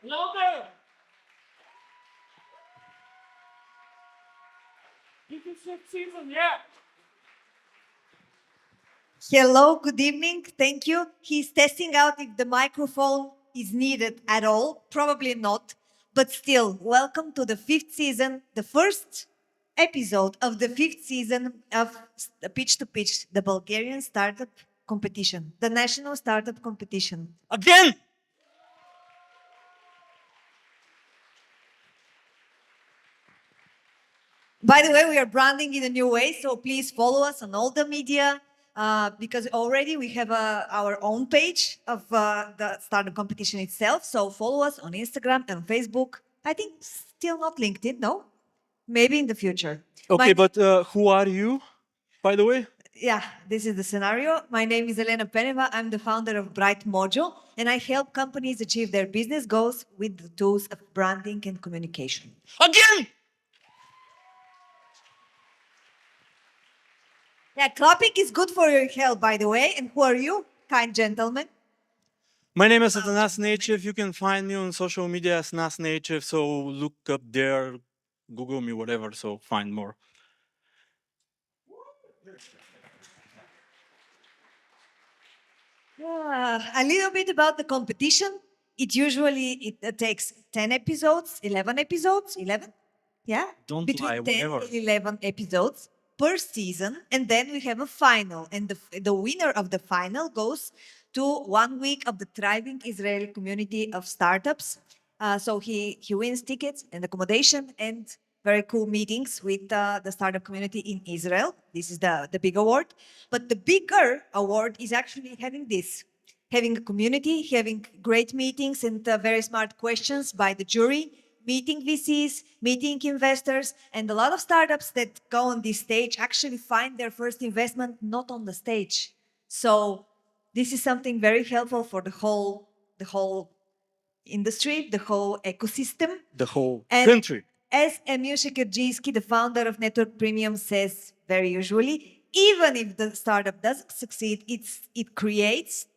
Louder! This is fifth season, yeah. Hello, good evening. Thank you. He's testing out if the microphone is needed at all. Probably not. But still, welcome to the fifth season, the first episode of the fifth season of Pitch to Pitch, the Bulgarian startup competition, the national startup competition. Again! By the way, we are branding in a new way, so please follow us on all the media because already we have our own page of the startup competition itself. So follow us on Instagram and Facebook. I think still not LinkedIn, no? Maybe in the future. Okay, but who are you, by the way? Yeah, this is the scenario. My name is Elena Peneva. I'm the founder of Bright Mojo, and I help companies achieve their business goals with the tools of branding and communication. Again! Yeah, clapping is good for your health, by the way. And who are you, kind gentlemen? My name is Atanas Native. You can find me on social media as Nas Native. So look up there, Google me, whatever. So find more. Yeah, a little bit about the competition. It usually takes 10 episodes, 11 episodes, 11? Yeah? Don't Between lie, 10 whatever. and 11 episodes per season. And then we have a final. And the winner of the final goes to 1 week of the thriving Israeli community of startups. So he wins tickets and accommodation and very cool meetings with the startup community in Israel. This is the big award. But the bigger award is actually having this, having a community, having great meetings and very smart questions by the jury, meeting VCs, meeting investors, and a lot of startups that go on this stage actually find their first investment not on the stage. So this is something very helpful for the whole industry, the whole ecosystem. The whole And country. as Emil Shekerdzinski, the founder of Network Premium, says very usually, even if the startup doesn't succeed, it creates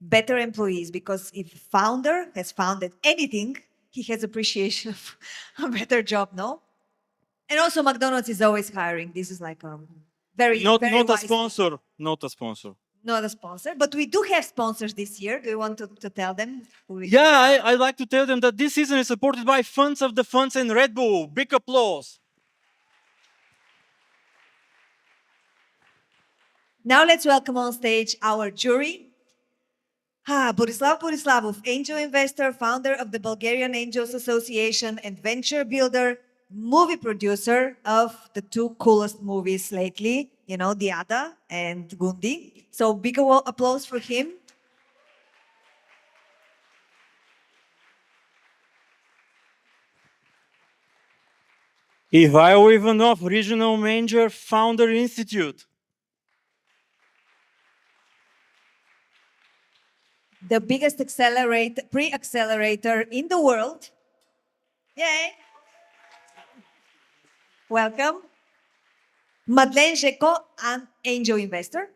better employees because if founder has founded anything, he has appreciation of a better job, no? And also McDonald's is always hiring. This is like very, Not very not a wise. sponsor. Not a sponsor. Not a sponsor, but we do have sponsors this year. Do you want to tell them? Yeah, I like to tell them that this season is supported by Funds of the Funds and Red Bull. Big applause. Now let's welcome on stage our jury. Borislav Borislavov, angel investor, founder of the Bulgarian Angels Association and venture builder, movie producer of the two coolest movies lately, you know, Diada and Gundi. So big applause for him. Ivailo Ivanov, regional manager, Founder Institute. The biggest pre-accelerator in the world. Yay! Welcome. Madeleine Jeko, an angel investor.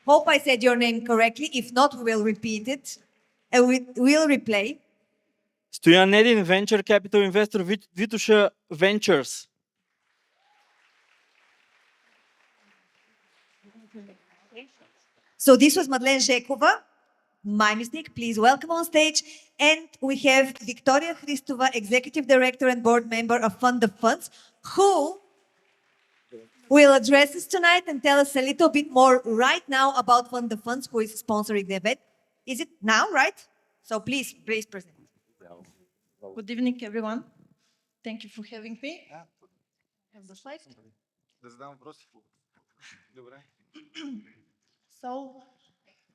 Hope I said your name correctly. If not, we will repeat it and we'll replay. Stojan Nedin, venture capital investor, Vitusha Ventures. So this was Madeleine Zhekova. My mistake. Please welcome on stage. And we have Victoria Christova, Executive Director and Board Member of Fund of Funds, who will address us tonight and tell us a little bit more right now about Fund of Funds, who is sponsoring the event. Is it now, right? So please present. Good evening, everyone. Thank you for having me. Have the slide. So,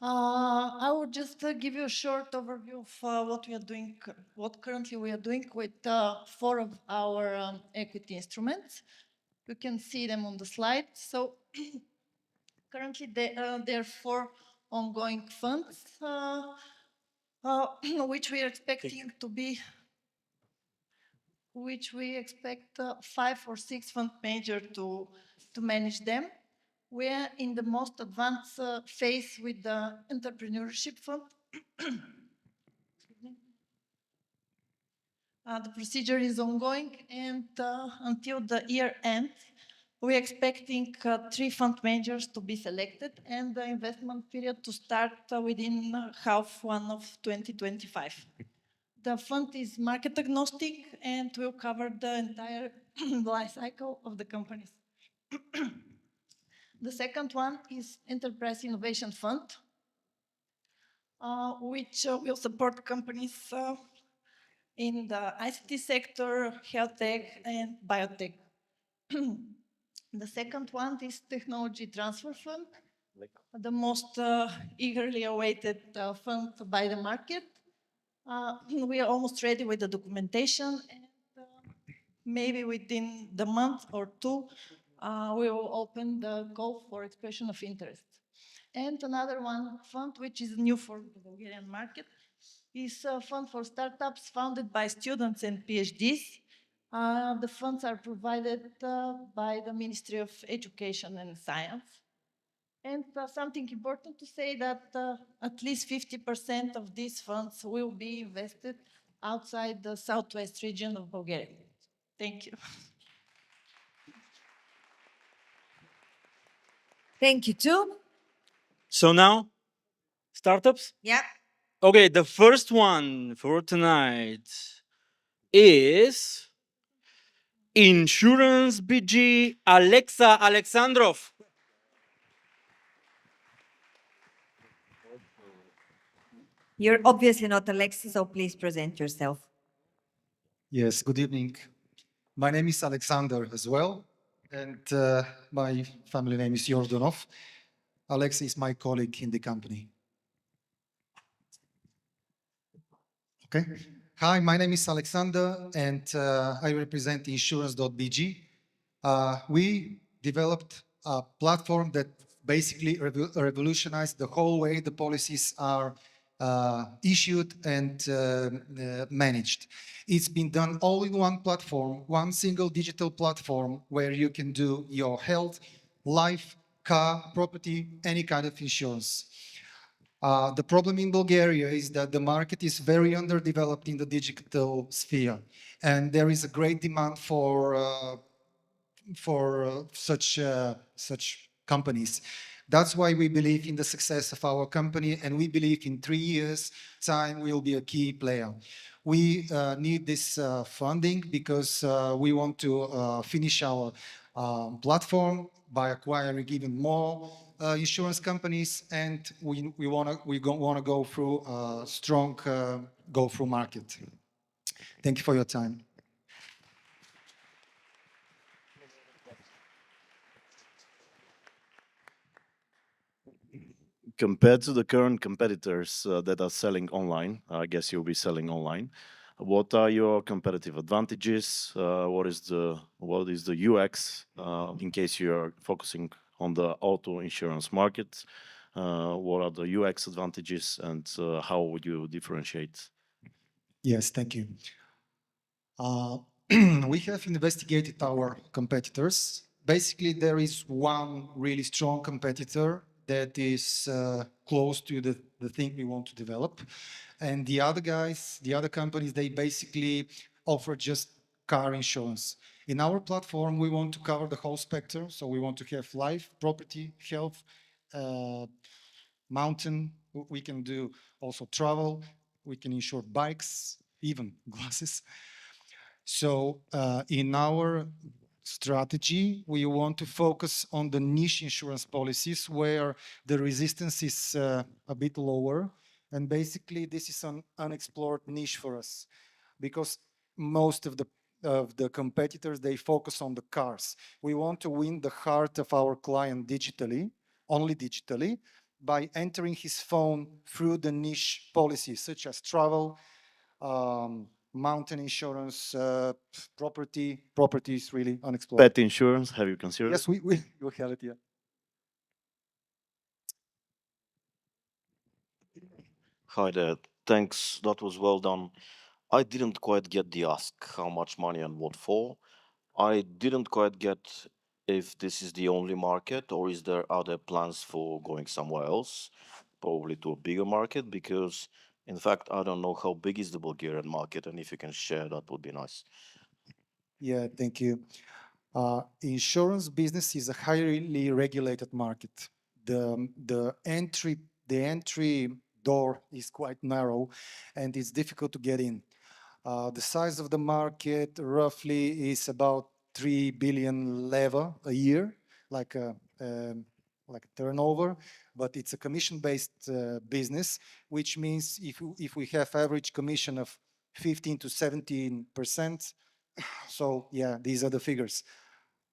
I will just give you a short overview of what we are doing, what currently we are doing with 4 of our equity instruments. You can see them on the slide. So, currently there are 4 ongoing funds, which we are expecting to be which we expect 5 or 6 fund manager to manage them. We are in the most advanced phase with the entrepreneurship fund, The procedure is ongoing, and until the year end, we're expecting 3 fund managers to be selected and the investment period to start within half one of 2025. The fund is market agnostic and will cover the entire life cycle of the companies. The second one is Enterprise Innovation Fund, which will support companies in the ICT sector, health tech, and biotech. The second one is Technology Transfer Fund, the most eagerly awaited fund by the market. We are almost ready with the documentation, and maybe within the month or two, we will open the call for expression of interest. And another one fund, which is new for the Bulgarian market, is a fund for startups founded by students and PhDs. The funds are provided by the Ministry of Education and Science. And something important to say that at least 50% of these funds will be invested outside the southwest region of Bulgaria. Thank you. Thank you too. So now, startups? Yeah. Okay, the first one for tonight is Insurance BG Alexa Alexandrov. You're obviously not Alexis, so please present yourself. Yes, good evening. My name is Alexander as well, and my family name is Yordonov. Alex is my colleague in the company. Okay. Hi, my name is Alexander, and I represent insurance.bg. We developed a platform that basically revolutionized the whole way the policies are issued and managed. It's been done all in one platform, one single digital platform where you can do your health, life, car, property, any kind of insurance. The problem in Bulgaria is that the market is very underdeveloped in the digital sphere, and there is a great demand for such companies. That's why we believe in the success of our company, and we believe in 3 years' time we'll be a key player. We need this funding because we want to finish our platform by acquiring even more insurance companies, and we want to go through a strong go through market. Thank you for your time. Compared to the current competitors that are selling online, I guess you'll be selling online. What are your competitive advantages? What is the UX in case you're focusing on the auto insurance market? What are the UX advantages, and how would you differentiate? Yes, thank you. We have investigated our competitors. Basically, there is one really strong competitor that is close to the thing we want to develop. And the other guys, the other companies, they basically offer just car insurance. In our platform, we want to cover the whole spectrum. So we want to have life, property, health, mountain. We can do also travel. We can insure bikes, even glasses. So in our strategy, we want to focus on the niche insurance policies where the resistance is a bit lower. And basically, this is an unexplored niche for us because most of the competitors, they focus on the cars. We want to win the heart of our client digitally, only digitally, by entering his phone through the niche policies such as travel, mountain insurance, property. Property is really unexplored. Pet insurance, have you considered? Yes, we have it, yeah. Hi there. Thanks. That was well done. I didn't quite get the ask how much money and what for. I didn't quite get if this is the only market or is there other plans for going somewhere else. probably to a bigger market? Because, in fact, I don't know how big is the Bulgarian market, and if you can share, that would be nice. Yeah, thank you. Insurance business is a highly regulated market. The entry door is quite narrow, and it's difficult to get in. The size of the market roughly is about 3 billion leva a year, like a like a turnover, but it's a commission-based business, which means if we have average commission of 15 to 17%, so yeah, these are the figures.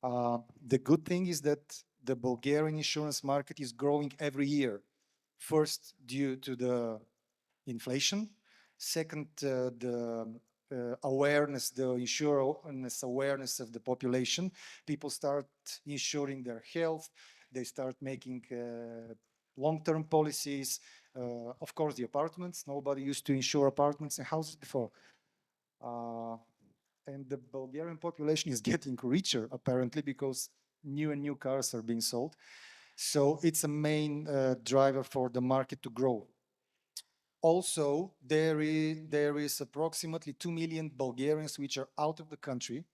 The good thing is that the Bulgarian insurance market is growing every year. First, due to the inflation. Second, the awareness, the insurance awareness of the population. People start insuring their health. They start making long-term policies. Of course, the apartments. Nobody used to insure apartments and houses before. And the Bulgarian population is getting richer, apparently, because new and new cars are being sold. So it's a main driver for the market to grow. Also, there is approximately 2 million Bulgarians which are out of the country,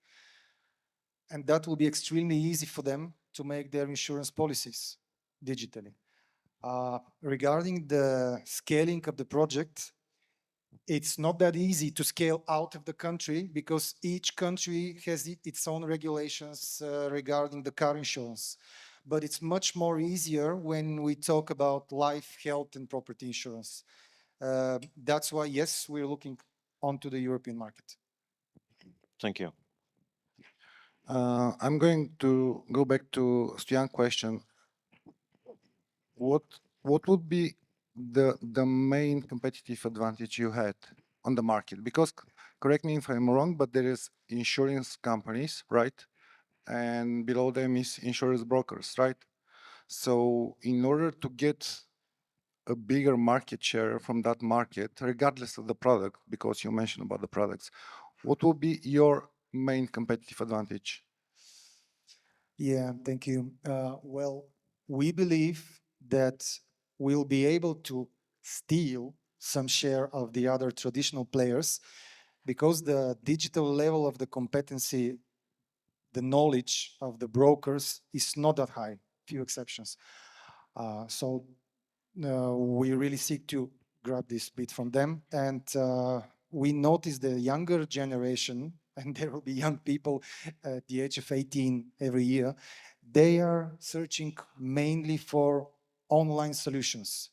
and that will be extremely easy for them to make their insurance policies digitally. Regarding the scaling of the project, it's not that easy to scale out of the country because each country has its own regulations regarding the car insurance. But it's much more easier when we talk about life, health, and property insurance. That's why, yes, we're looking onto the European market. Thank you. I'm going to go back to Stoyan's question. What would be the main competitive advantage you had on the market? Because correct me if I'm wrong, but there is insurance companies, right? And below them is insurance brokers, right? So in order to get a bigger market share from that market, regardless of the product, because you mentioned about the products, what will be your main competitive advantage? Yeah, thank you. Well, we believe that we'll be able to steal some share of the other traditional players because the digital level of the competency, the knowledge of the brokers is not that high, few exceptions. So we really seek to grab this bit from them. And we notice the younger generation, and there will be young people at the age of 18 every year, they are searching mainly for online solutions.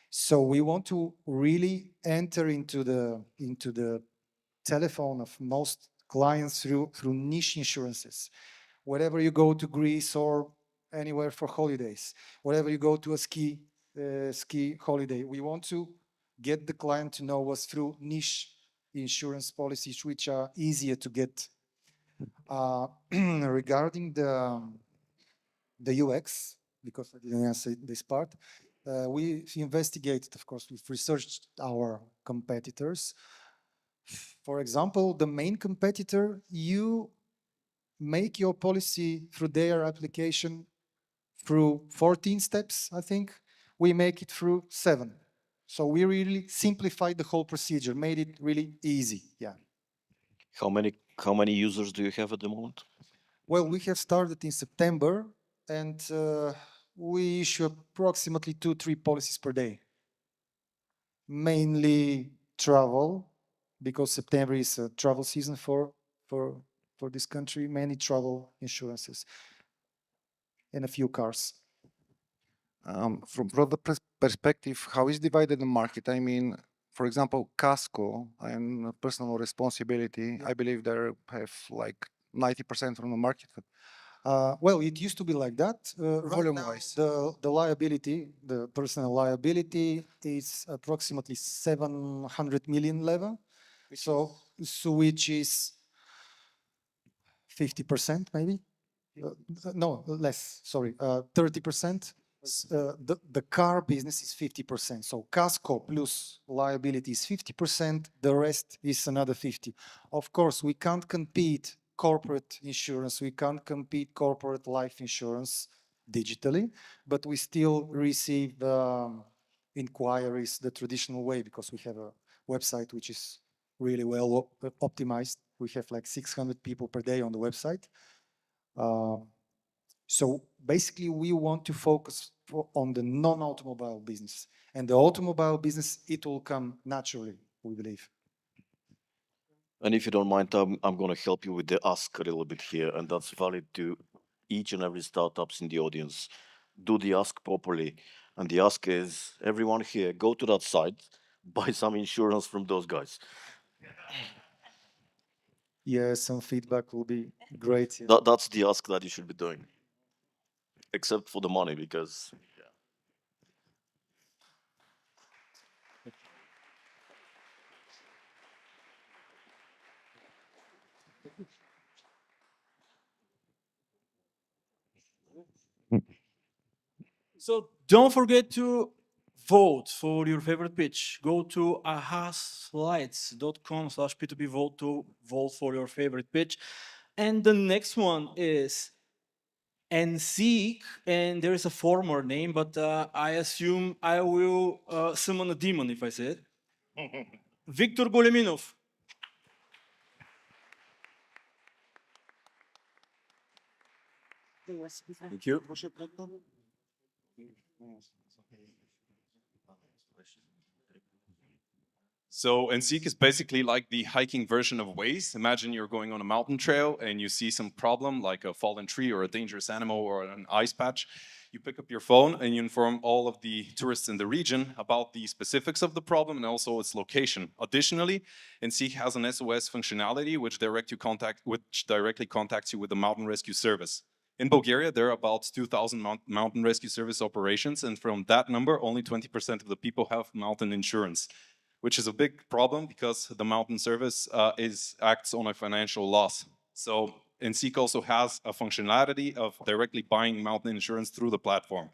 So we want to really enter into the telephone of most clients through niche insurances. Wherever you go to Greece or anywhere for holidays, wherever you go to a ski holiday, we want to get the client to know us through niche insurance policies which are easier to get. Regarding the UX, because I didn't answer this part, we investigated, of course, we've researched our competitors. For example, the main competitor, you make your policy through their application through 14 steps, I think. We make it through 7. So we really simplified the whole procedure, made it really easy. Yeah. How many users do you have at the moment? Well, we have started in September, and we issue approximately 2-3 policies per day. Mainly travel, because September is a travel season for this country. Many travel insurances and a few cars. From product perspective, how is divided the market? I mean, for example, Casco and personal responsibility, I believe they have like 90% from the market. Well, it used to be like that. Right Volume-wise. now, the liability, the personal liability is approximately 700 million level. So which is 50% maybe? No, less, sorry, 30%. The car business is 50%. So Casco plus liability is 50%. The rest is another 50. Of course, we can't compete corporate insurance. We can't compete corporate life insurance digitally, but we still receive inquiries the traditional way, because we have a website which is really well optimized. We have like 600 people per day on the website. So basically, we want to focus on the non-automobile business, and the automobile business, it will come naturally, we believe. And if you don't mind, I'm going to help you with the ask a little bit here, and that's valid to each and every startups in the audience. Do the ask properly, and the ask is everyone here go to that site, buy some insurance from those guys. Yeah, some feedback will be great. Yeah. That's the ask that you should be doing, except for the money, because So don't forget to vote for your favorite pitch. Go to ahaslides.com/P2P vote to vote for your favorite pitch. And the next one is NSEEK, and there is a former name, but I assume I will summon a demon if I say it. Victor Goleminov. Thank you. So NSEEK is basically like the hiking version of Waze. Imagine you're going on a mountain trail and you see some problem like a fallen tree or a dangerous animal or an ice patch. You pick up your phone and you inform all of the tourists in the region about the specifics of the problem and also its location. Additionally, NSEEK has an SOS functionality which directly contacts you with the mountain rescue service. In Bulgaria, there are about 2,000 mountain rescue service operations, and from that number, only 20% of the people have mountain insurance, which is a big problem because the mountain service acts on a financial loss. So NSEEK also has a functionality of directly buying mountain insurance through the platform.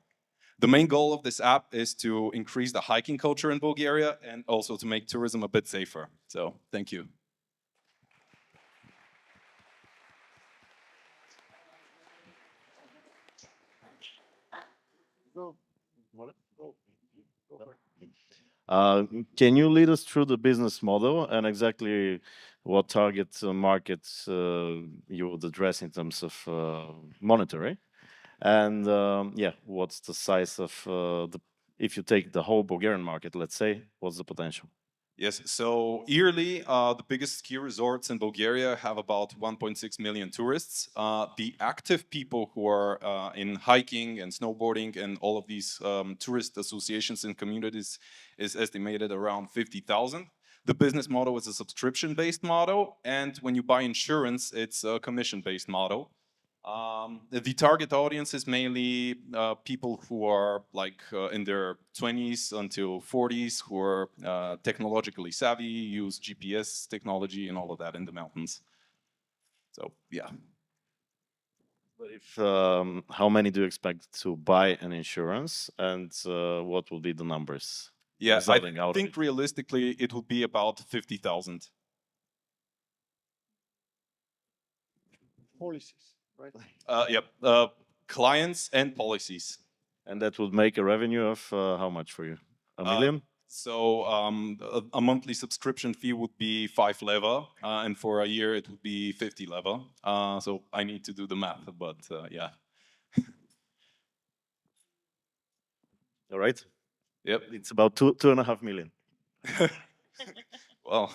The main goal of this app is to increase the hiking culture in Bulgaria and also to make tourism a bit safer. So thank you. Can you lead us through the business model and exactly what target markets you would address in terms of monitoring? And yeah, what's the size of if you take the whole Bulgarian market, let's say, what's the potential? Yes, so yearly, the biggest ski resorts in Bulgaria have about 1.6 million tourists. The active people who are in hiking and snowboarding and all of these tourist associations and communities is estimated around 50,000. The business model is a subscription-based model, and when you buy insurance, it's a commission-based model. The target audience is mainly people who are like in their 20s until 40s, who are technologically savvy, use GPS technology and all of that in the mountains. So yeah. But if how many do you expect to buy an insurance, and what will be the numbers? Yeah, resulting out I of think it? realistically it would be about 50,000. Policies, right? Yep, clients and policies. And that would make a revenue of how much for you? A million? So a monthly subscription fee would be 5 leva, and for a year it would be 50 leva. So I need to do the math, but yeah. All right. Yep. It's about 2.5 million. Well,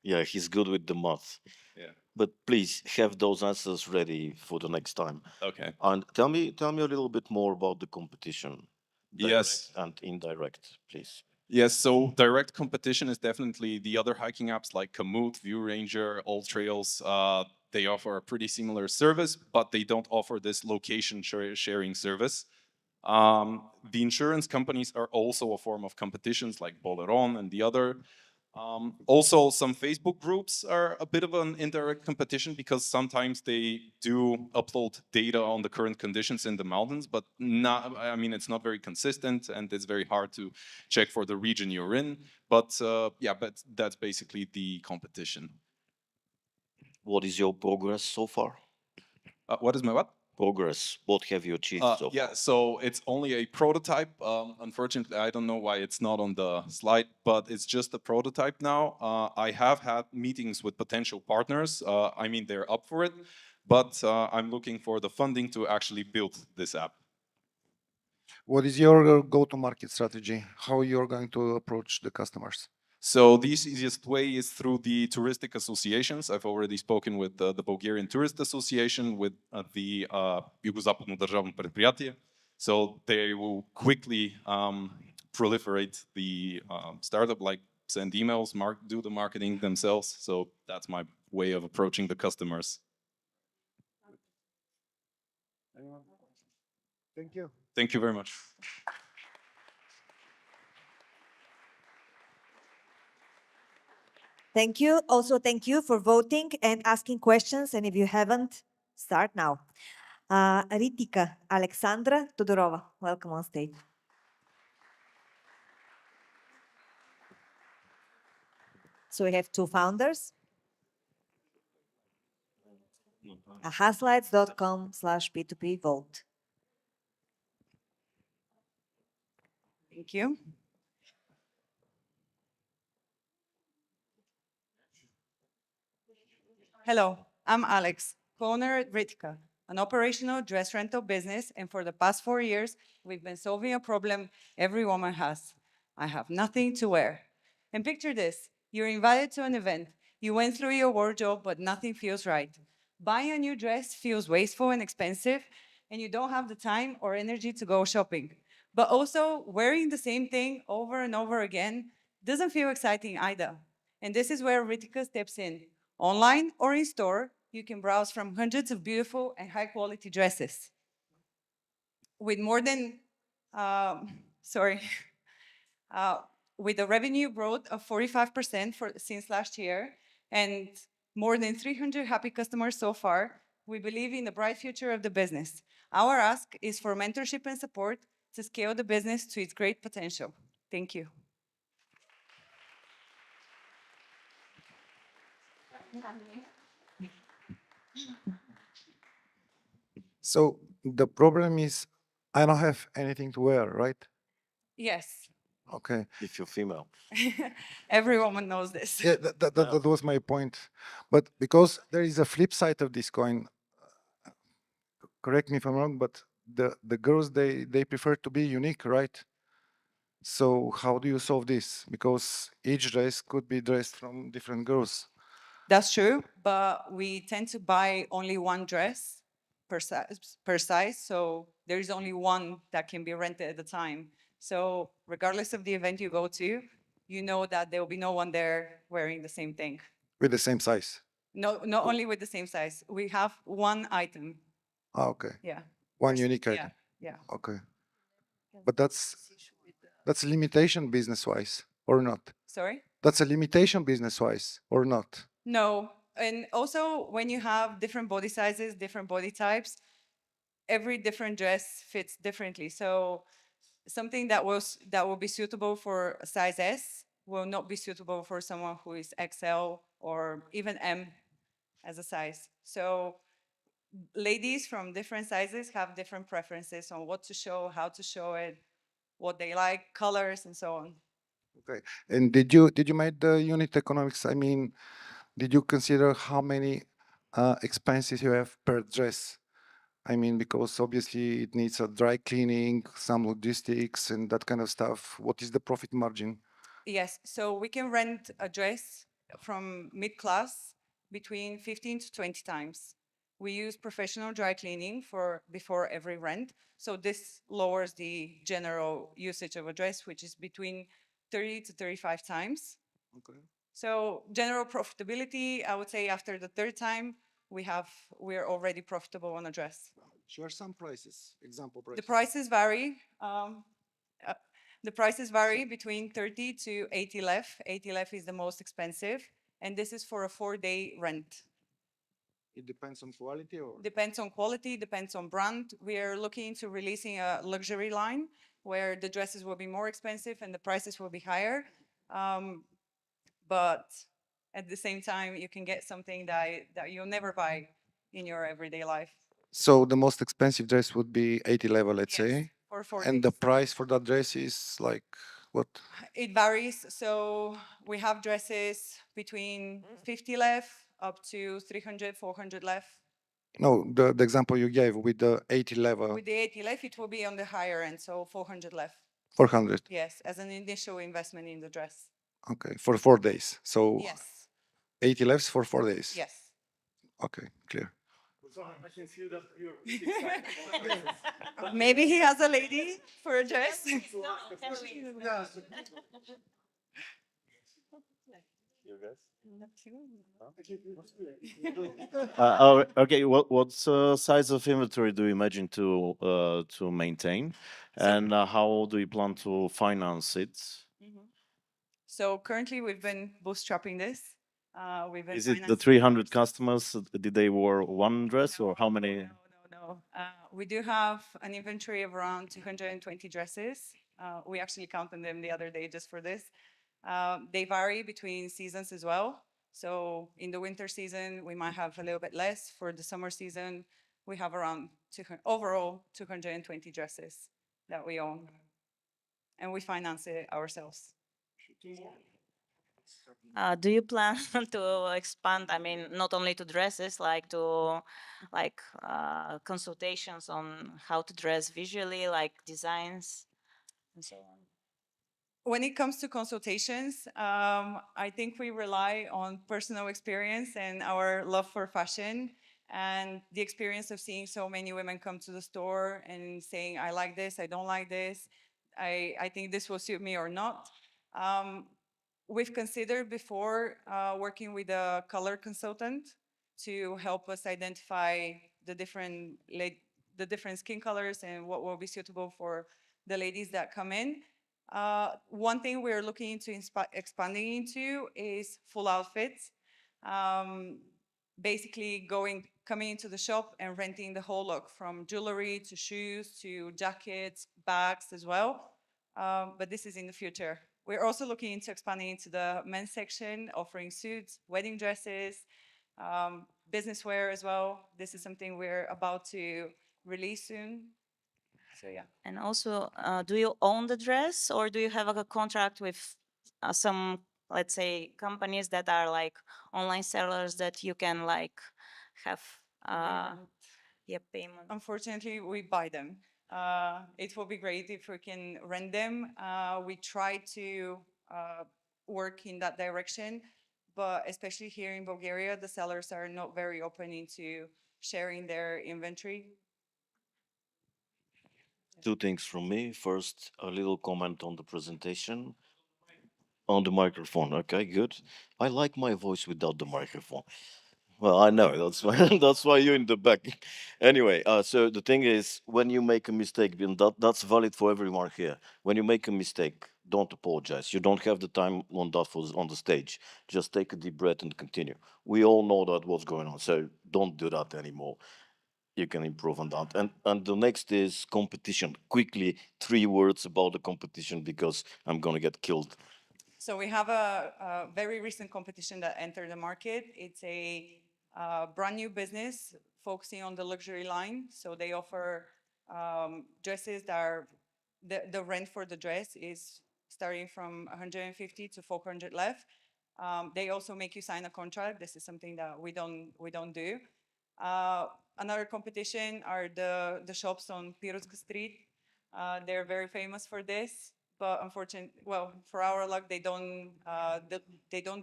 yeah, he's good with the math. yeah. But please have those answers ready for the next time. Okay. And tell me a little bit more about the competition. Yes. And indirect, please. Yes, so direct competition is definitely the other hiking apps like Komoot, View Ranger, All Trails. They offer a pretty similar service, but they don't offer this location sharing service. The insurance companies are also a form of competitions like Boleron and the other. Also, some Facebook groups are a bit of an indirect competition because sometimes they do upload data on the current conditions in the mountains, but not, I mean, it's not very consistent and it's very hard to check for the region you're in. But yeah, but that's basically the competition. What is your progress so far? What is my what? progress? What have you achieved so Yeah, far? so it's only a prototype. Unfortunately, I don't know why it's not on the slide, but it's just a prototype now. I have had meetings with potential partners. I mean, they're up for it, but I'm looking for the funding to actually build this app. What is your go-to-market strategy? How you're going to approach the customers? So the easiest way is through the touristic associations. I've already spoken with the Bulgarian Tourist Association, with the Юго-Западно държавно предприятие. So they will quickly proliferate the startup, like send emails, do the marketing themselves. So that's my way of approaching the customers. Thank you. Thank you very much. Thank you. Also, thank you for voting and asking questions. And if you haven't, start now. Ritika Alexandra Todorova, welcome on stage. So we have two founders. Haslights.com/P2P vote. Thank you. Hello, I'm Alex, co-owner at Ritika, an operational dress rental business, and for the past 4 years, we've been solving a problem every woman has. I have nothing to wear. And picture this, you're invited to an event, you went through your wardrobe, but nothing feels right. Buying a new dress feels wasteful and expensive, and you don't have the time or energy to go shopping. But also, wearing the same thing over and over again doesn't feel exciting either. And this is where Ritika steps in. Online or in store, you can browse from hundreds of beautiful and high quality dresses. With more than, sorry, with a revenue growth of 45% since last year and more than 300 happy customers so far, we believe in the bright future of the business. Our ask is for mentorship and support to scale the business to its great potential. Thank you. So the problem is I don't have anything to wear, right? Yes, Okay. If you're female. every woman knows this. Yeah, that was my point. But because there is a flip side of this coin, correct me if I'm wrong, but the girls they prefer to be unique, right? So how do you solve this? Because each dress could be dressed from different girls. That's true, but we tend to buy only one dress per size, so there is only one that can be rented at a time. So regardless of the event you go to, you know that there will be no one there wearing the same thing. With the same size. No, not only with the same size. We have one item. Ah, okay. Yeah. One per s- unique yeah, item. Yeah. Okay. But that's a limitation business-wise, or not? Sorry? That's a limitation business-wise, or not? No. And also, when you have different body sizes, different body types, every different dress fits differently. So something that will be suitable for a size S will not be suitable for someone who is XL or even M as a size. So ladies from different sizes have different preferences on what to show, how to show it, what they like, colors, and so on. Okay. And did you make the unit economics? I mean, did you consider how many expenses you have per dress? I mean, because obviously it needs a dry cleaning, some logistics, and that kind of stuff. What is the profit margin? Yes, so we can rent a dress from mid-class between 15 to 20 times. We use professional dry cleaning before every rent. So this lowers the general usage of a dress, which is between 30 to 35 times. Okay. So general profitability, I would say after the third time, we're already profitable on a dress. Share some prices, example prices. The prices vary. Uh, the prices vary between 30 to 80 lef. 80 lef is the most expensive, and this is for a 4-day rent. It depends on quality, or Depends on quality, depends on brand. We are looking into releasing a luxury line where the dresses will be more expensive and the prices will be higher. But at the same time, you can get something that you'll never buy in your everyday life. So the most expensive dress would be 80 level, let's Yes, say. for 4 And the days. price for that dress is like what? It varies. So we have dresses between 50 left up to 300, 400 left. No, the example you gave with the 80 level, With the 80 left, it will be on the higher end, so 400 left. 400. Yes, as an initial investment in the dress. Okay, for 4 days. So Yes, 80 lefts for 4 days. yes. Okay, clear. Maybe he has a lady for a dress. Okay, what size of inventory do you imagine to maintain, and how do you plan to finance it? So currently we've been bootstrapping this. We've been Is it the financing 300 customers? Did they wear one dress or how many? No. We do have an inventory of around 220 dresses. We actually counted them the other day just for this. They vary between seasons as well. So in the winter season, we might have a little bit less. For the summer season, we have around overall 220 dresses that we own. And we finance it ourselves. Do you plan to expand? I mean, not only to dresses, like consultations on how to dress visually, like designs and so on. When it comes to consultations, I think we rely on personal experience and our love for fashion and the experience of seeing so many women come to the store and saying, I like this, I don't like this, I think this will suit me or not. We've considered before working with a color consultant to help us identify the different skin colors and what will be suitable for the ladies that come in. One thing we're looking into expanding into is full outfits. Basically coming into the shop and renting the whole look, from jewelry to shoes to jackets, bags as well. But this is in the future. We're also looking into expanding into the men's section, offering suits, wedding dresses, business wear as well. This is something we're about to release soon. So yeah. And also, do you own the dress, or do you have a contract with some, let's say, companies that are like online sellers that you can like have payment? Unfortunately, we buy them. It will be great if we can rent them. We try to work in that direction, but especially here in Bulgaria, the sellers are not very open into sharing their inventory. Two things from me. First, a little comment on the presentation. On the microphone, okay, good. I like my voice without the microphone. Well, I know that's why that's why you're in the back. Anyway, so the thing is, when you make a mistake, and that's valid for everyone here. When you make a mistake, don't apologize. You don't have the time on that on the stage. Just take a deep breath and continue. We all know that what's going on, so don't do that anymore. You can improve on that. And the next is competition. Quickly, 3 words about the competition because I'm gonna get killed. So we have a very recent competition that entered the market. It's a brand new business focusing on the luxury line. So they offer dresses that are, the rent for the dress is starting from 150 to 400 left. They also make you sign a contract. This is something that we don't do. Another competition are the shops on Pirotska Street. They're very famous for this, but unfortunately, well, for our luck, they don't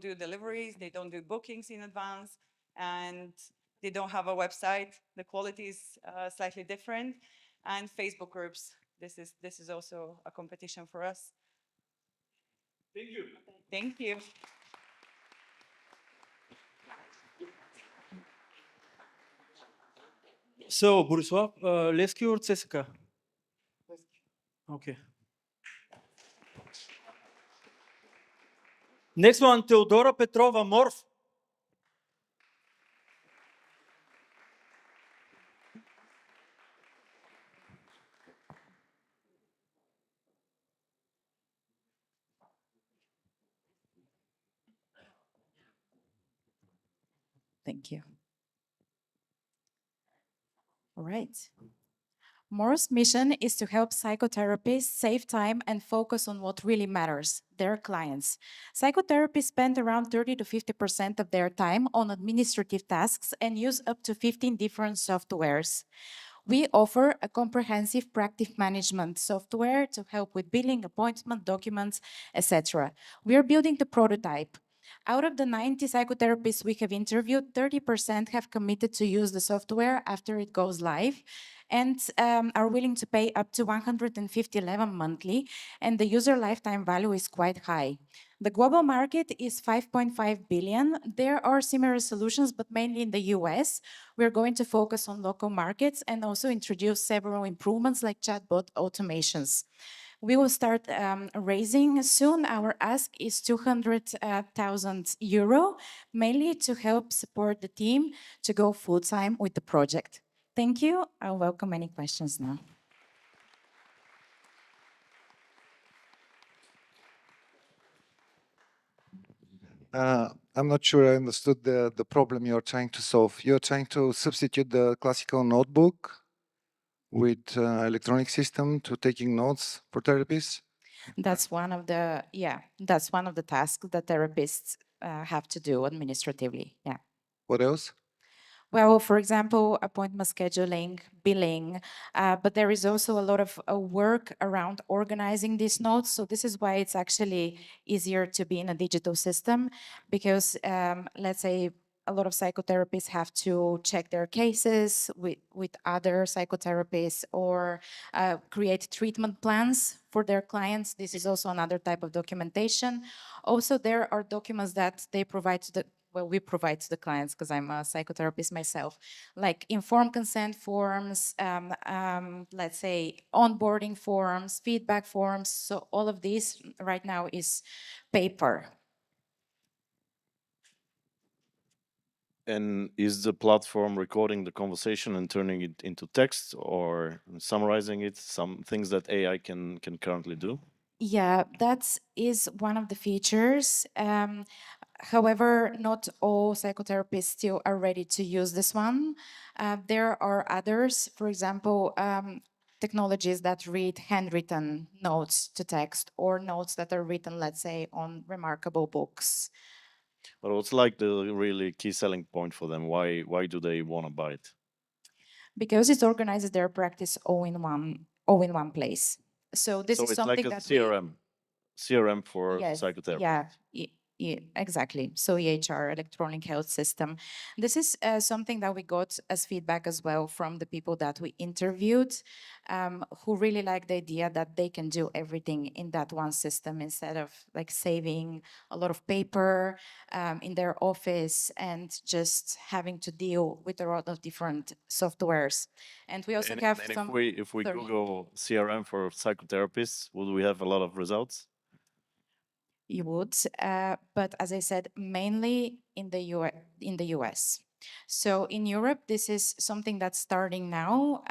do deliveries, they don't do bookings in advance, and they don't have a website. The quality is slightly different, and Facebook groups. This is also a competition for us. Thank you. Thank you. So, Borislav, Levski or CSK? Okay. Next one, Teodora Petrova, Morph. Thank you. All right. Mor's mission is to help psychotherapists save time and focus on what really matters, their clients. Psychotherapists spend around 30 to 50% of their time on administrative tasks and use up to 15 different softwares. We offer a comprehensive practice management software to help with billing, appointment, documents, etc. We are building the prototype. Out of the 90 psychotherapists we have interviewed, 30% have committed to use the software after it goes live and are willing to pay up to 150 level monthly, and the user lifetime value is quite high. The global market is 5.5 billion. There are similar solutions, but mainly in the US. We're going to focus on local markets and also introduce several improvements like chatbot automations. We will start raising soon. Our ask is 200,000 euro, mainly to help support the team to go full time with the project. Thank you. I'll welcome any questions now. I'm not sure I understood the problem you're trying to solve. You're trying to substitute the classical notebook with electronic system to taking notes for therapists. That's one of the, yeah, that's one of the tasks that therapists have to do administratively. Yeah. What else? Well, for example, appointment scheduling, billing, but there is also a lot of work around organizing these notes. So this is why it's actually easier to be in a digital system because let's say a lot of psychotherapists have to check their cases with other psychotherapists or create treatment plans for their clients. This is also another type of documentation. Also, there are documents that they provide to the well, we provide to the clients because I'm a psychotherapist myself, like informed consent forms, let's say onboarding forms, feedback forms. So all of these right now is paper. And is the platform recording the conversation and turning it into text or summarizing it? Some things that AI can currently do? Yeah, that is one of the features. However, not all psychotherapists still are ready to use this one. There are others, for example, technologies that read handwritten notes to text or notes that are written, let's say, on remarkable books. But what's like the really key selling point for them? Why do they want to buy it? Because it organizes their practice all in one place. So this So is it's something like a that CRM for yes, psychotherapy. yeah, exactly. So EHR, electronic health system. This is something that we got as feedback as well from the people that we interviewed, who really like the idea that they can do everything in that one system instead of like saving a lot of paper in their office and just having to deal with a lot of different softwares. And we also have And some. if we Sorry. Google CRM for psychotherapists, would we have a lot of results? You would, but as I said, mainly in the US. So in Europe, this is something that's starting now.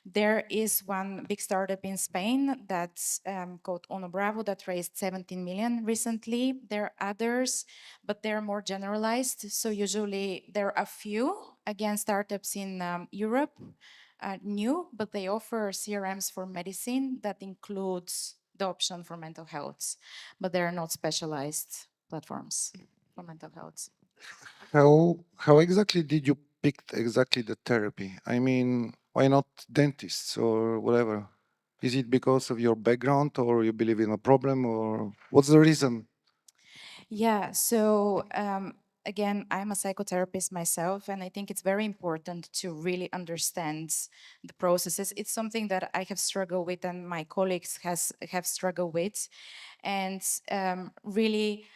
There is one big startup in Spain that's called Ono Bravo that raised 17 million recently. There are others, but they're more generalized. So usually there are a few, again, startups in Europe, new, but they offer CRMs for medicine that includes the option for mental health, but they're not specialized platforms for mental health. How exactly did you pick exactly the therapy? I mean, why not dentists or whatever? Is it because of your background or you believe in a problem or what's the reason? Yeah, so again, I'm a psychotherapist myself, and I think it's very important to really understand the processes. It's something that I have struggled with, and my colleagues have struggled with, and really.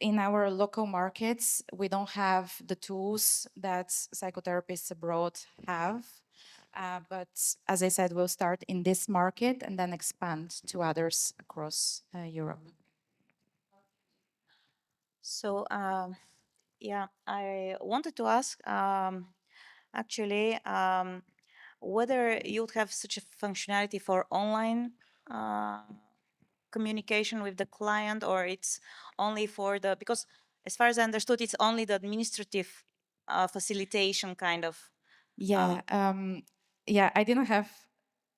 In our local markets, we don't have the tools that psychotherapists abroad have. But as I said, we'll start in this market and then expand to others across Europe. So, yeah, I wanted to ask actually whether you would have such a functionality for online communication with the client, or it's only for the, because as far as I understood, it's only the administrative facilitation kind of Yeah, yeah, I didn't have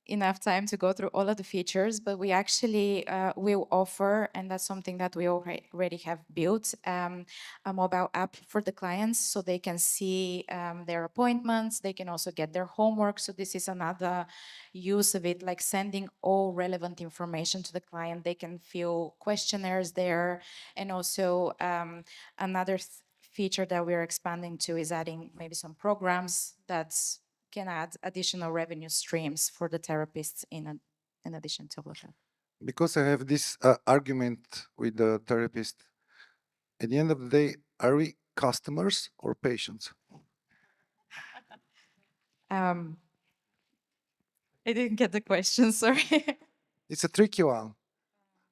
enough time to go through all of the features, but we actually will offer, and that's something that we already have built, a mobile app for the clients so they can see their appointments, they can also get their homework. So this is another use of it, like sending all relevant information to the client. They can fill questionnaires there. And also another feature that we're expanding to is adding maybe some programs that can add additional revenue streams for the therapists in addition to what. Because I have this argument with the therapist. At the end of the day, are we customers or patients? I didn't get the question, sorry. It's a tricky one.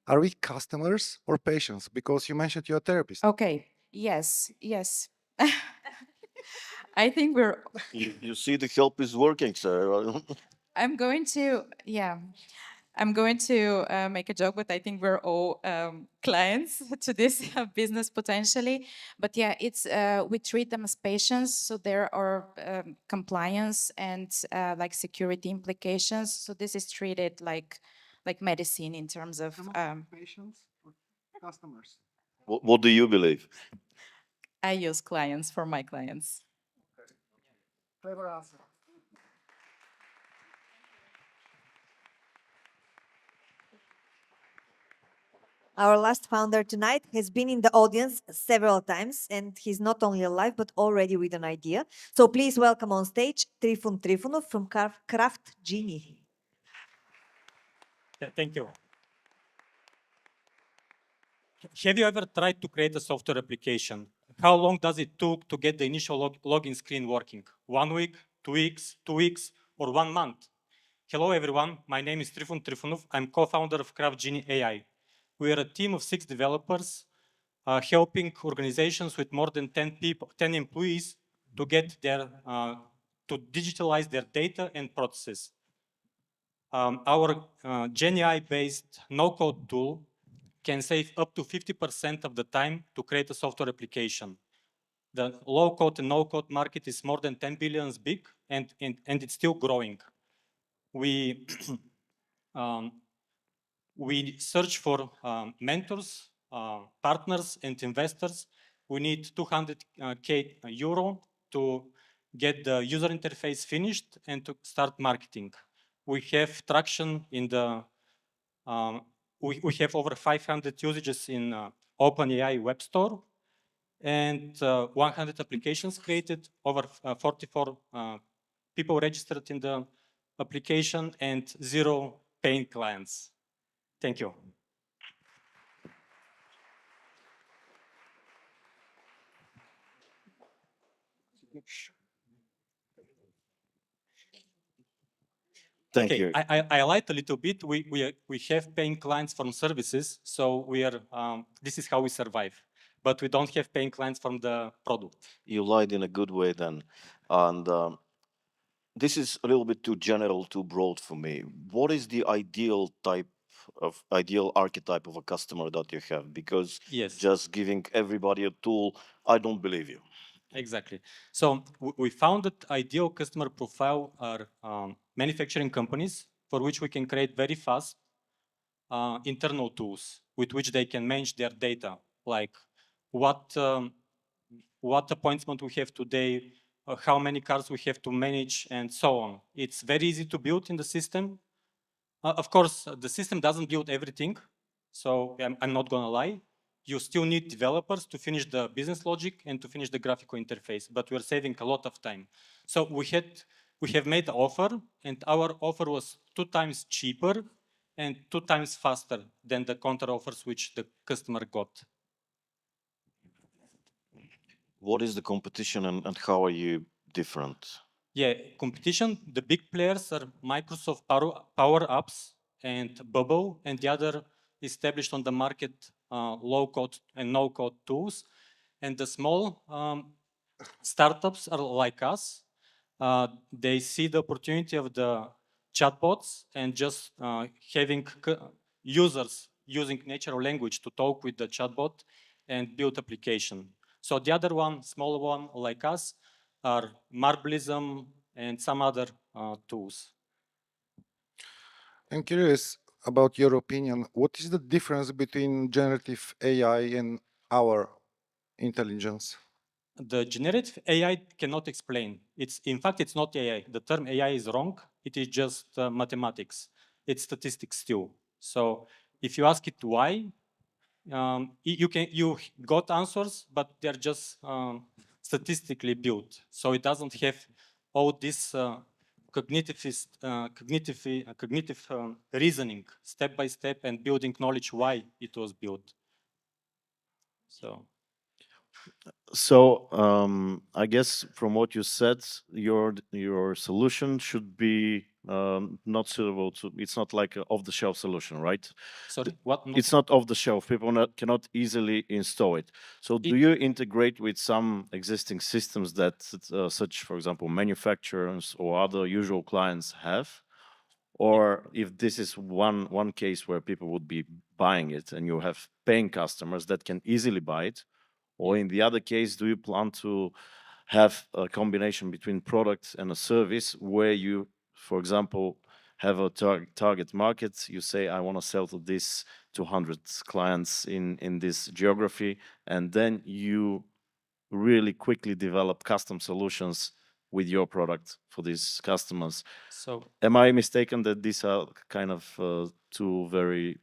Are we customers or patients? Because you mentioned you're a therapist. Okay, yes, yes. I think we're, You see the help is working, sir. I'm going to, yeah, I'm going to make a joke, but I think we're all clients to this business potentially. But yeah, it's we treat them as patients, so there are compliance and like security implications. So this is treated like medicine in terms of. Patients or customers? What do you believe? I use clients for my clients. Clever answer. Our last founder tonight has been in the audience several times, and he's not only alive but already with an idea. So please welcome on stage Trifun Trifunov from Craft Genie. Thank you. Have you ever tried to create a software application? How long does it took to get the initial login screen working? 1 week, 2 weeks, 2 weeks, or 1 month? Hello everyone, my name is Trifun Trifunov. I'm co-founder of Craft Genie AI. We are a team of 6 developers helping organizations with more than 10 employees to get to digitalize their data and processes. Our GenAI-based no-code tool can save up to 50% of the time to create a software application. The low-code and no-code market is more than 10 billion big, and it's still growing. We we search for mentors, partners, and investors. We need 200K euro to get the user interface finished and to start marketing. We have traction in the, we have over 500 usages in OpenAI web store and 100 applications created, over 44 people registered in the application and 0 paying clients. Thank you. Thank Okay, you. I lied a little bit. We have paying clients from services, so we are. This is how we survive, but we don't have paying clients from the product. You lied in a good way then. And this is a little bit too general, too broad for me. What is the ideal archetype of a customer that you have? Because Yes. just giving everybody a tool, I don't believe you. Exactly. So we found that ideal customer profile are manufacturing companies for which we can create very fast internal tools with which they can manage their data, like what appointment we have today, how many cars we have to manage, and so on. It's very easy to build in the system. Of course, the system doesn't build everything, so I'm not gonna lie. You still need developers to finish the business logic and to finish the graphical interface, but we're saving a lot of time. So we have made the offer, and our offer was 2 times cheaper and 2 times faster than the counter offers which the customer got. What is the competition and how are you different? Yeah, competition, the big players are Microsoft Power Apps and Bubble, and the other established on the market low-code and no-code tools. And the small startups are like us. They see the opportunity of the chatbots and just having users using natural language to talk with the chatbot and build application. So the other one, small one like us, are Marblism and some other tools. I'm curious about your opinion. What is the difference between generative AI and our intelligence? The generative AI cannot explain. In fact, it's not AI. The term AI is wrong. It is just mathematics. It's statistics still. So if you ask it why, you got answers, but they're just statistically built. So it doesn't have all this cognitive reasoning, step by step, and building knowledge why it was built. So I guess from what you said, your solution should be not suitable to. It's not like an off-the-shelf solution, right? Sorry, what? It's not off-the-shelf. People cannot easily install it. So do you integrate with some existing systems that such, for example, manufacturers or other usual clients have? Or if this is one case where people would be buying it and you have paying customers that can easily buy it, or in the other case, do you plan to have a combination between products and a service where you, for example, have a target market, you say, I want to sell to this 200 clients in this geography, and then you really quickly develop custom solutions with your product for these customers. So am I mistaken that these are kind of two very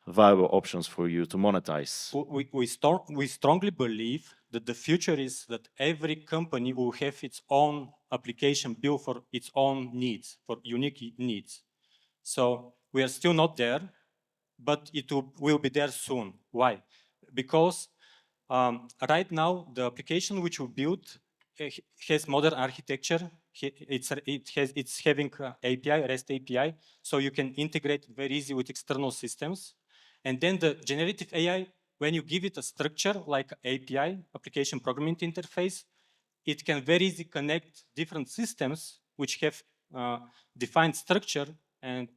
viable options for you to monetize? We strongly believe that the future is that every company will have its own application built for its own needs, for unique needs. So we are still not there, but it will be there soon. Why? Because right now, the application which we built has modern architecture. It's having API, REST API, so you can integrate very easy with external systems. And then the generative AI, when you give it a structure like API, application programming interface, it can very easily connect different systems which have defined structure, and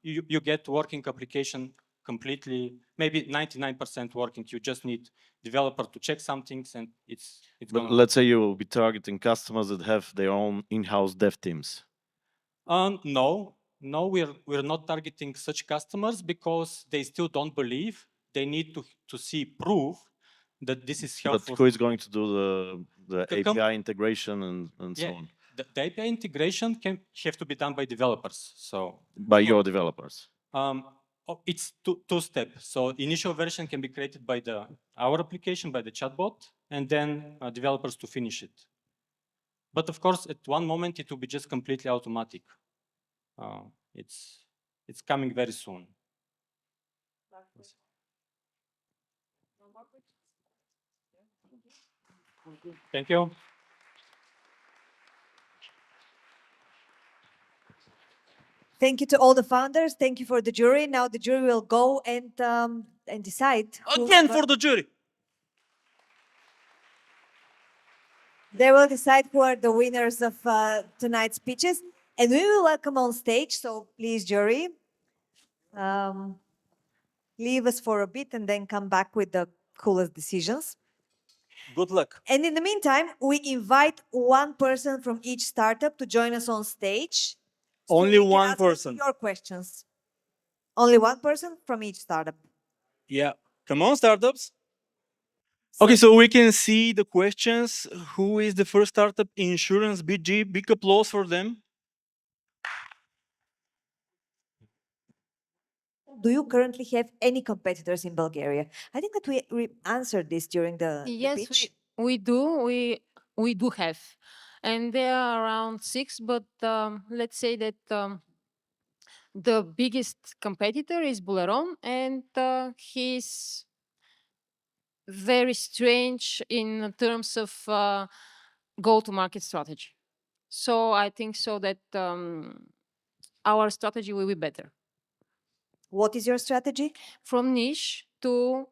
you get working application completely, maybe 99% working. You just need developer to check some things, and it's But let's say you will be targeting customers that have their own in-house dev teams. No, we're not targeting such customers because they still don't believe. They need to see proof that this is helpful. But who is going to do the API integration and so on? The API integration can have to be done by developers. So by your developers. It's two steps. So initial version can be created by our application, by the chatbot, and then developers to finish it. But of course, at one moment, it will be just completely automatic. It's coming very soon. Thank you. Thank you to all the founders. Thank you for the jury. Now the jury will go and decide. Again for the jury. They will decide who are the winners of tonight's speeches. And we will welcome on stage. So please, jury, leave us for a bit and then come back with the coolest decisions. Good luck. And in the meantime, we invite one person from each startup to join us on stage. Only we can one ask person. Your questions. Only one person from each startup. Yeah. Come on, startups. Okay, so we can see the questions. Who is the first startup? Insurance BG. Big applause for them. Do you currently have any competitors in Bulgaria? I think that we answered this during the Yes, pitch. we do. We do have, and there are around 6. But let's say that the biggest competitor is Bulgarian, and he's very strange in terms of go-to-market strategy. So I think so that our strategy will be better. What is your strategy? From niche to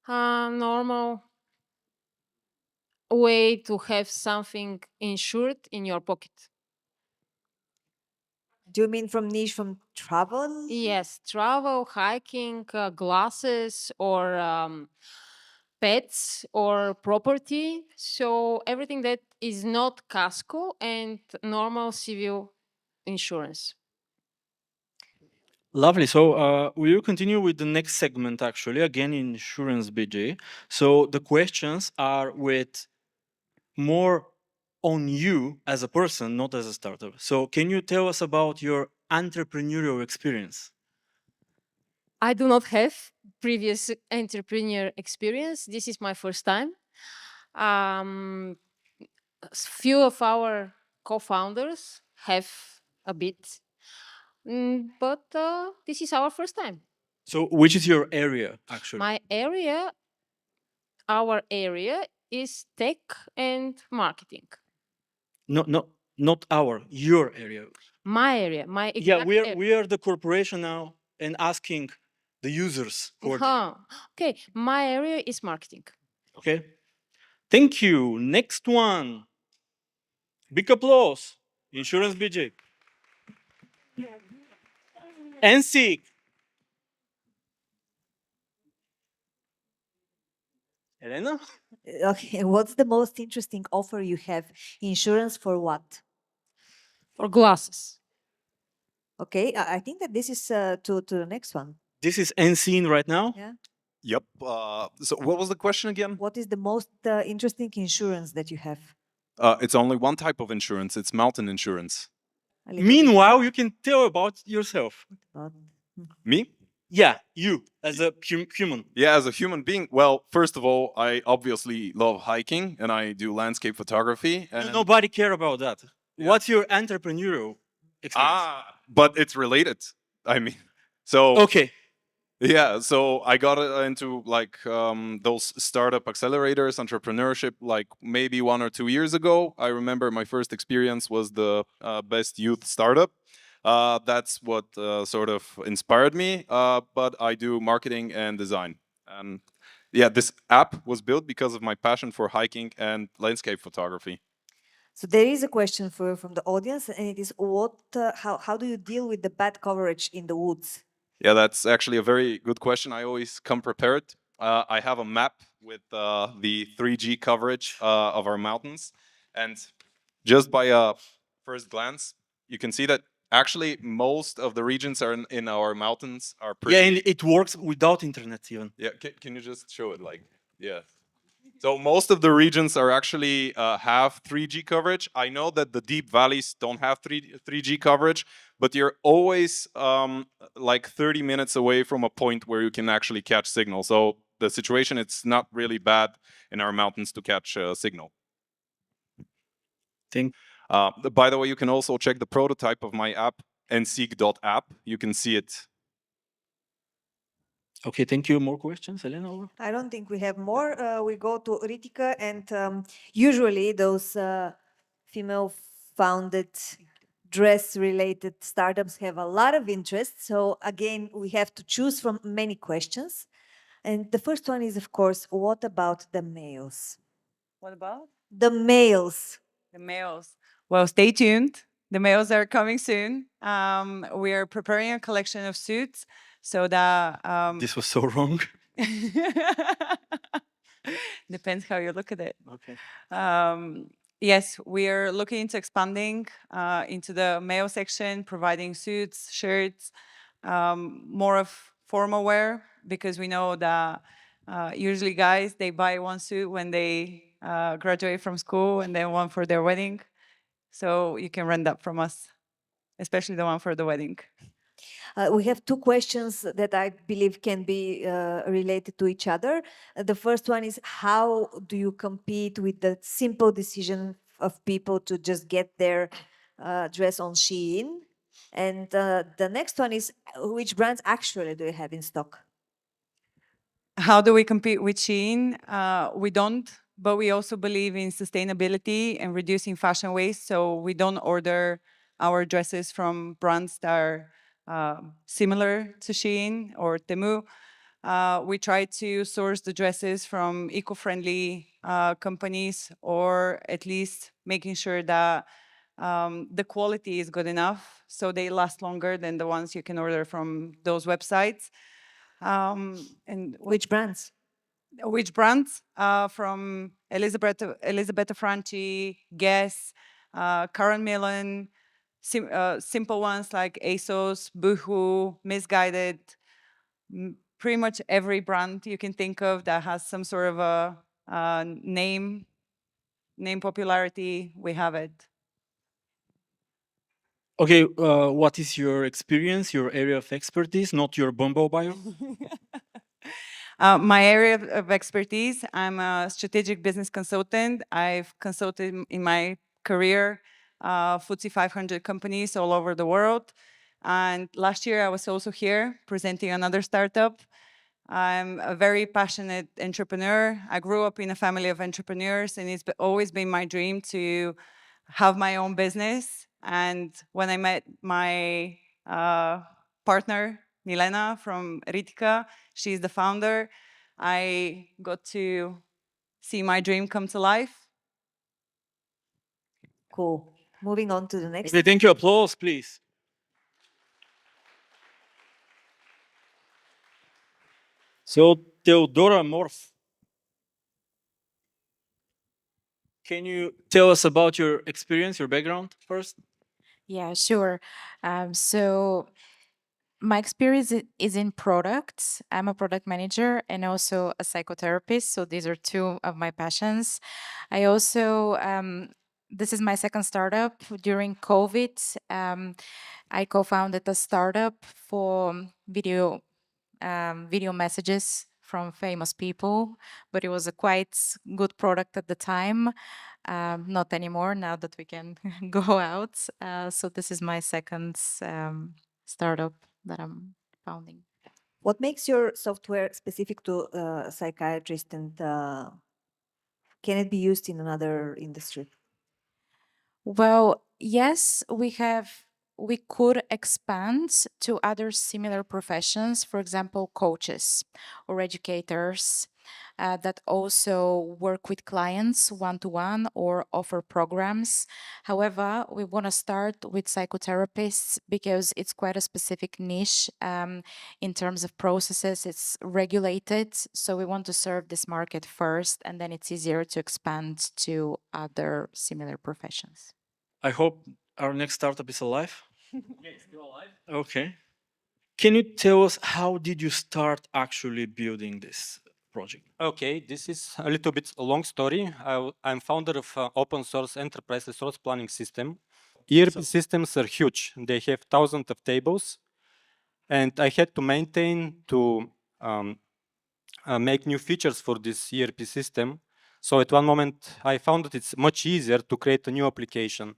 normal way to have something insured in your pocket. Do you mean from niche, from travel? Yes, travel, hiking, glasses, or pets or property. So everything that is not casco and normal civil insurance. Lovely. So we will continue with the next segment, actually, again, insurance BJ. So the questions are with more on you as a person, not as a startup. So can you tell us about your entrepreneurial experience? I do not have previous entrepreneur experience. This is my first time. Few of our co-founders have a bit, but this is our first time. So which is your area, actually? Our area is tech and marketing. Not your area. My area, my Yeah, exact we are the corporation now and asking the users for Okay, my area is marketing. Okay. Thank you. Next one. Big applause. Insurance BJ. NSEEK. Elena? Okay, what's the most interesting offer you have? Insurance for what? For glasses. Okay, I think that this is to the next one. This is NSEEN right now? Yeah. Yep. So what was the question again? What is the most interesting insurance that you have? It's only one type of insurance. It's mountain insurance. Meanwhile, you can tell about yourself. Me? Yeah, you as a human. Yeah, as a human being. Well, first of all, I obviously love hiking and I do landscape photography. And Nobody care about that. Yeah. What's your entrepreneurial experience? But it's related. I mean, so Okay. yeah, so I got into like those startup accelerators, entrepreneurship, like maybe 1 or 2 years ago. I remember my first experience was the best youth startup. That's what sort of inspired me. But I do marketing and design. And yeah, this app was built because of my passion for hiking and landscape photography. So there is a question from the audience, and it is how do you deal with the bad coverage in the woods? Yeah, that's actually a very good question. I always come prepared. I have a map with the 3G coverage of our mountains. And just by a first glance, you can see that actually most of the regions are in our mountains are pretty... Yeah, and it works without internet even. Yeah, can you just show it like, yeah. So most of the regions are actually have 3G coverage. I know that the deep valleys don't have 3G coverage, but you're always like 30 minutes away from a point where you can actually catch signal. So the situation, it's not really bad in our mountains to catch signal. By the way, you can also check the prototype of my app, nseek.app. You can see it. Okay, thank you. More questions, Elena? I don't think we have more. We go to Ritika, and usually those female-founded dress-related startups have a lot of interest. So again, we have to choose from many questions. And the first one is, of course, what about the males? What about? The males. The males. Well, stay tuned. The males are coming soon. We are preparing a collection of suits so that... This was so wrong. Depends how you look at it. Okay. Yes, we are looking into expanding into the male section, providing suits, shirts, more of formal wear, because we know that usually guys, they buy one suit when they graduate from school and then one for their wedding. So you can rent that from us, especially the one for the wedding. We have two questions that I believe can be related to each other. The first one is, how do you compete with the simple decision of people to just get their dress on Shein? And the next one is, which brands actually do you have in stock? How do we compete with Shein? We don't, but we also believe in sustainability and reducing fashion waste. So we don't order our dresses from brands that are similar to Shein or Temu. We try to source the dresses from eco-friendly companies, or at least making sure that the quality is good enough so they last longer than the ones you can order from those websites. And which brands? Which brands? From Elisabetta Franchi, Guess, Karen Millen, simple ones like ASOS, Boohoo, Misguided, pretty much every brand you can think of that has some sort of a name popularity, we have it. Okay, what is your experience, your area of expertise, not your Bumbo bio? My area of expertise, I'm a strategic business consultant. I've consulted in my career FTSE 500 companies all over the world. And last year I was also here presenting another startup. I'm a very passionate entrepreneur. I grew up in a family of entrepreneurs, and it's always been my dream to have my own business. And when I met my partner, Milena from Ritika, she's the founder, I got to see my dream come to life. Cool. Moving on to the next. Okay, thank you. Applause, please. So, Theodora Morf, can you tell us about your experience, your background first? Yeah, sure. So my experience is in products. I'm a product manager and also a psychotherapist. So these are two of my passions. I also, this is my second startup. During COVID, I co-founded a startup for video messages from famous people, but it was a quite good product at the time. Not anymore now that we can go out. So this is my second startup that I'm founding. What makes your software specific to psychiatrists, and can it be used in another industry? Well, yes, we could expand to other similar professions, for example, coaches or educators that also work with clients one-to-one or offer programs. However, we want to start with psychotherapists because it's quite a specific niche in terms of processes. It's regulated, so we want to serve this market first, and then it's easier to expand to other similar professions. I hope our next startup is alive. Yes, still alive. Okay. Can you tell us how did you start actually building this project? Okay, this is a little bit a long story. I'm founder of open source enterprise resource planning system. ERP systems are huge. They have thousands of tables, and I had to maintain to make new features for this ERP system. So at one moment, I found that it's much easier to create a new application.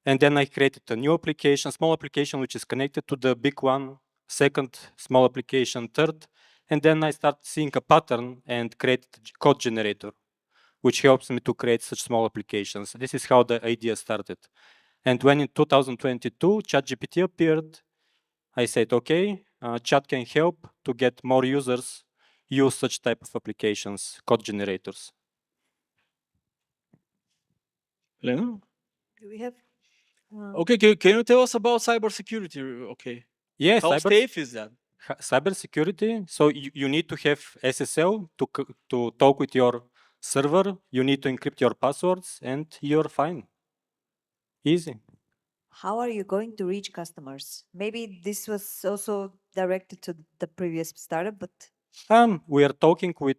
And then I created a new application, small application, which is connected to the big one, second small application, third. And then I start seeing a pattern and create a code generator, which helps me to create such small applications. This is how the idea started. And when in 2022, ChatGPT appeared, I said, okay, chat can help to get more users use such type of applications, code generators. Lena? Do we have? Okay, can you tell us about cybersecurity? Okay. Yes, How safe is that? Cybersecurity. So you need to have SSL to talk with your server. You need to encrypt your passwords, and you're fine. Easy. How are you going to reach customers? Maybe this was also directed to the previous startup, but We are talking with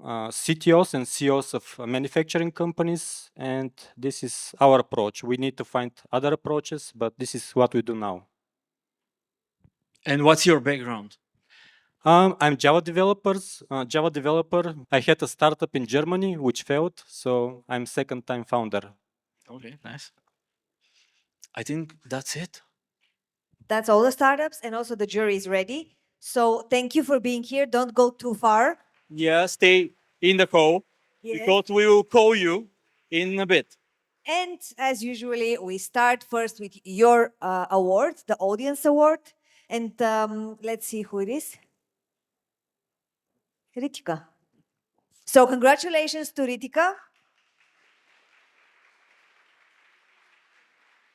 CTOs and CEOs of manufacturing companies, and this is our approach. We need to find other approaches, but this is what we do now. And what's your background? I'm Java developer. I had a startup in Germany which failed, so I'm second-time founder. Okay, nice. I think that's it. that's all the startups, and also the jury is ready. So thank you for being here. Don't go too far. Yeah, stay in the call because we will call you in a bit. And as usually, we start first with your award, the audience award. And let's see who it is. Ritika. So congratulations to Ritika.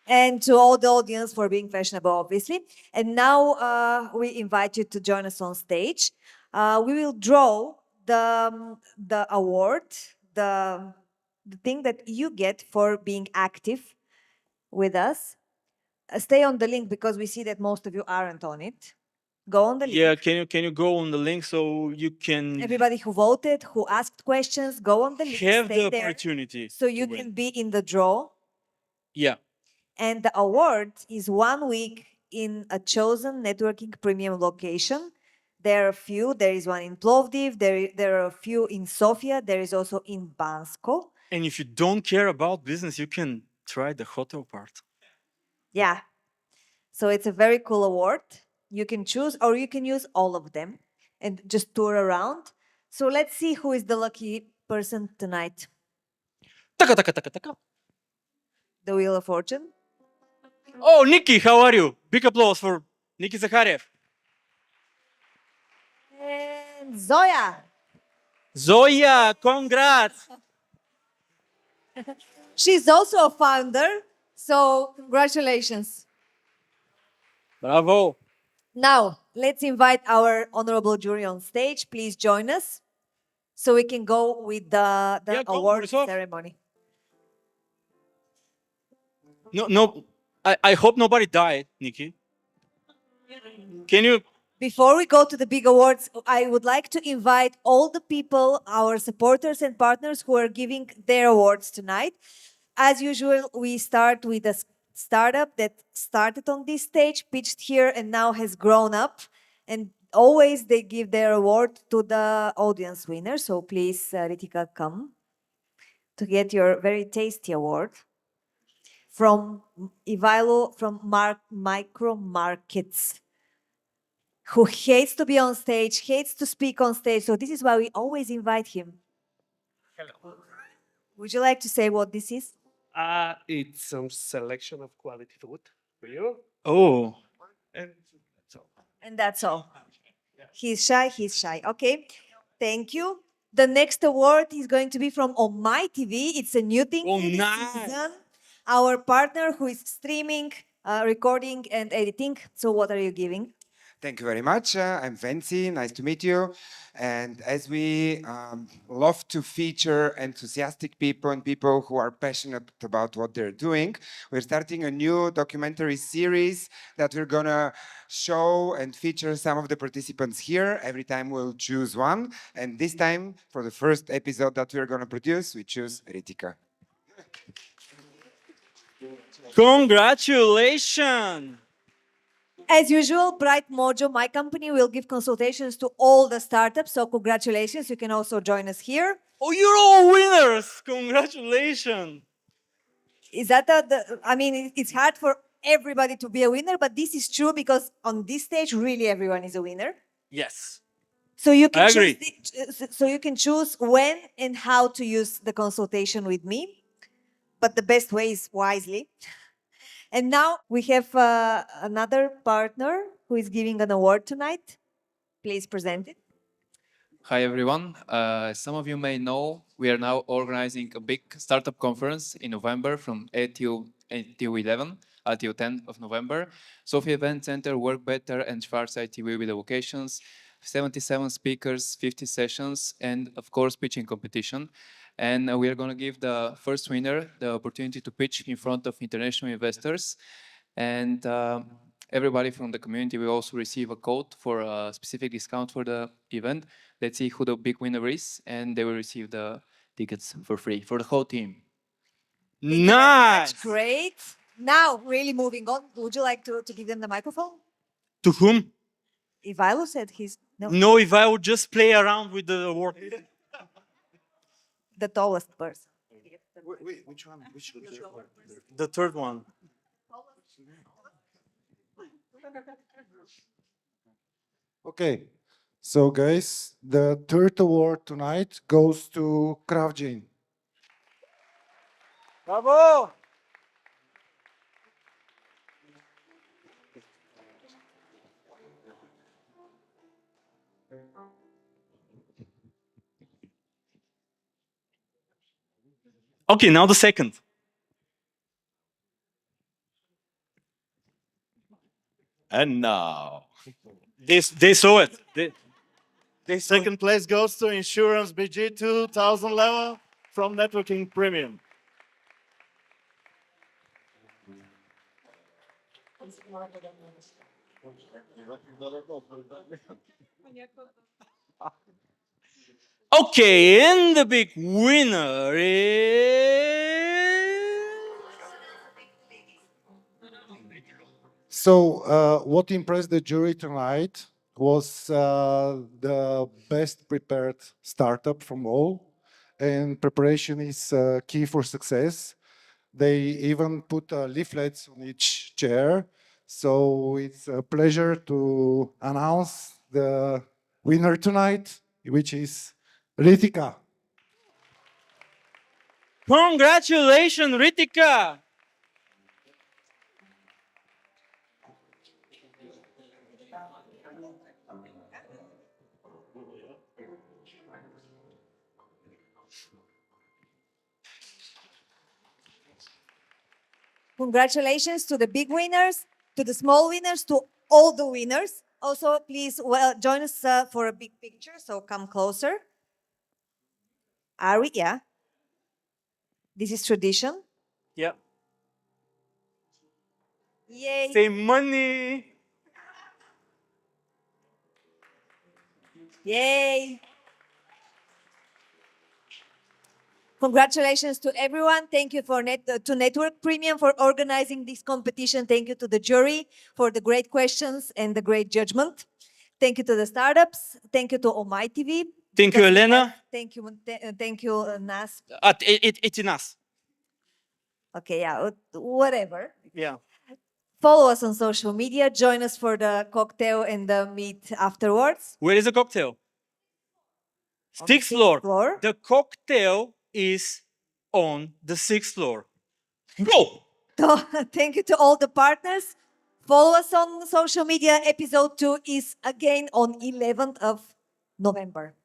And to all the audience for being fashionable, obviously. And now we invite you to join us on stage. We will draw the award, the thing that you get for being active with us. Stay on the link because we see that most of you aren't on it. Go on the Yeah, link. can you go on the link so you can Everybody who voted, who asked questions, go on the link. have Stay the there opportunity so to you win. can be in the draw. Yeah. And the award is 1 week in a chosen networking premium location. There are a few. There is one in Plovdiv. There are a few in Sofia. There is also in Bansko. And if you don't care about business, you can try the hotel part. Yeah. So it's a very cool award. You can choose or you can use all of them and just tour around. So let's see who is the lucky person tonight. Taka, taka, taka, taka. The Wheel of Fortune. Oh, Nikki, how are you? Big applause for Nikki Zakhariev. And Zoya. Zoya, congrats. She's also a founder. So congratulations. Bravo. Now, let's invite our honorable jury on stage. Please join us so we can go with the Yeah, go, award Borisov. ceremony. No, I hope nobody died, Nikki. Can you? Before we go to the big awards, I would like to invite all the people, our supporters and partners who are giving their awards tonight. As usual, we start with a startup that started on this stage, pitched here, and now has grown up. And always they give their award to the audience winner. So please, Ritika, come to get your very tasty award from Ivailo from Micro Markets, who hates to be on stage, hates to speak on stage. So this is why we always invite him. Hello. Would you like to say what this is? It's some selection of quality food for you. Oh. And that's all. And that's all. He's shy, he's shy. Okay, thank you. The next award is going to be from Omai.TV. It's a new thing Oh, this nice. season. Our partner who is streaming, recording, and editing. So what are you giving? Thank you very much. I'm Venci. Nice to meet you. And as we love to feature enthusiastic people and people who are passionate about what they're doing, we're starting a new documentary series that we're going to show and feature some of the participants here. Every time we'll choose one. And this time, for the first episode that we're going to produce, we choose Ritika. Congratulations. As usual, Bright Mojo, my company, will give consultations to all the startups. So congratulations. You can also join us here. Oh, you're all winners. Congratulations. Is that I mean, it's hard for everybody to be a winner, but this is true because on this stage, really everyone is a winner. Yes. So you can I agree. so you can choose when and how to use the consultation with me, but the best way is wisely. And now we have another partner who is giving an award tonight. Please present it. Hi everyone. Some of you may know we are now organizing a big startup conference in November from 8 till 11 until 10 of November. Sofia Event Center, Work Better, and Schwarzschild TV with the locations, 77 speakers, 50 sessions, and of course pitching competition. And we are going to give the first winner the opportunity to pitch in front of international investors. And everybody from the community will also receive a code for a specific discount for the event. Let's see who the big winner is, and they will receive the tickets for free for the whole team. Nice. Great. Now, really moving on. Would you like to give them the microphone? To whom? Ivailo said he's No, if I would just play around with the award. the tallest person. Wait, which one? The third one. Okay, so guys, the third award tonight goes to Kravjin. Bravo. Okay, now the second. And now. They saw it. Second place goes to Insurance BG 2000 level from Networking Premium. Okay, and the big winner is... So, what impressed the jury tonight was the best prepared startup from all, and preparation is key for success. They even put leaflets on each chair. So it's a pleasure to announce the winner tonight, which is Ritika. Congratulations, Ritika! Congratulations to the big winners, to the small winners, to all the winners. Also, please join us for a big picture. So come closer. Ari, yeah. This is tradition. Yeah. Yay. Say money. Yay. Congratulations to everyone. Thank you to Network Premium for organizing this competition. Thank you to the jury for the great questions and the great judgment. Thank you to the startups. Thank you to Omai.TV. Thank you, Elena. Thank you, Nas. It's enough. Okay, yeah, whatever. Yeah. Follow us on social media. Join us for the cocktail and the meet afterwards. Where is the cocktail? Sixth floor. The cocktail is on the sixth floor. Go! Thank you to all the partners. Follow us on social media. Episode 2 is again on 11th of November.